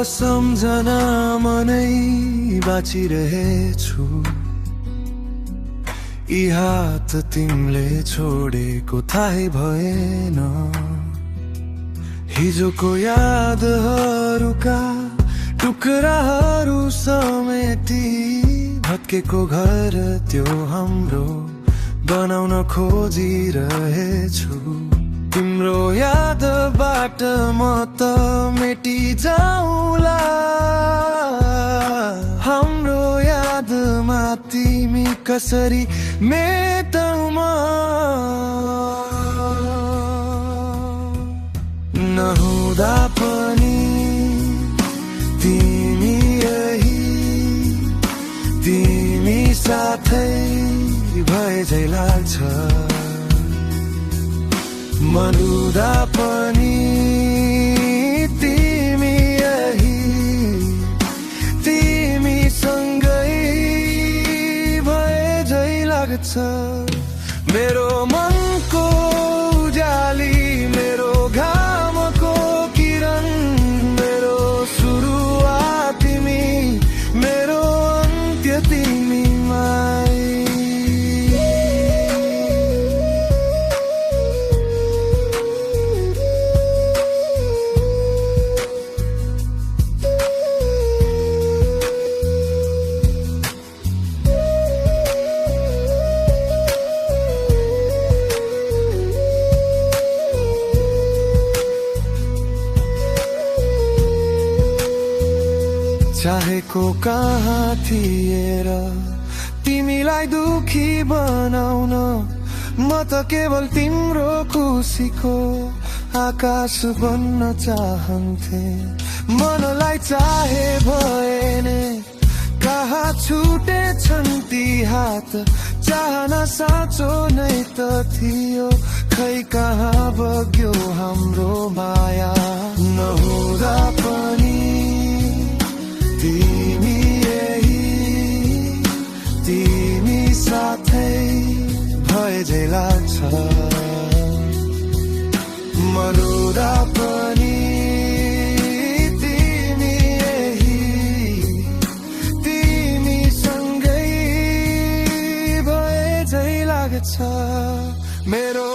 सम्झना मनै बाँचिरहेछु। यी हात तिमीले छोडेको थाहै भएन। हिजोको यादहरूका टुक्राहरू समेटी भत्केको घर त्यो हाम्रो बनाउन खोजिरहेछु। तिम्रो यादबाट म त मेटिजाउँला। हाम्रो यादमा तिमी कसरी मेटौमा। नहुँदा पनि तिमी यही, तिमी साथै भए झै लाग्छ। मरुदा पनि तिमी यही, तिमी सँगै भए झै लाग्छ। मेरो मनको उज्याली, मेरो घामको किरण, मेरो सुरुवात तिमी, मेरो अन्त्य तिमीमै। चाहेको कहाँ थिएर तिमीलाई दुखी बनाउन। म त केवल तिम्रो खुसीको आकाश बन्न चाहन्थे। मनलाई चाहे भएने कहाँ छुटेछन् ती हात। चाहना साँचो नै त थियो, खै कहाँ बग्यो हाम्रो माया। नहुँदा पनि तिमी यही, तिमी साथै भए झै लाग्छ। मरुदा पनि तिमी यही, तिमी सँगै भए झै लाग्छ। मेरो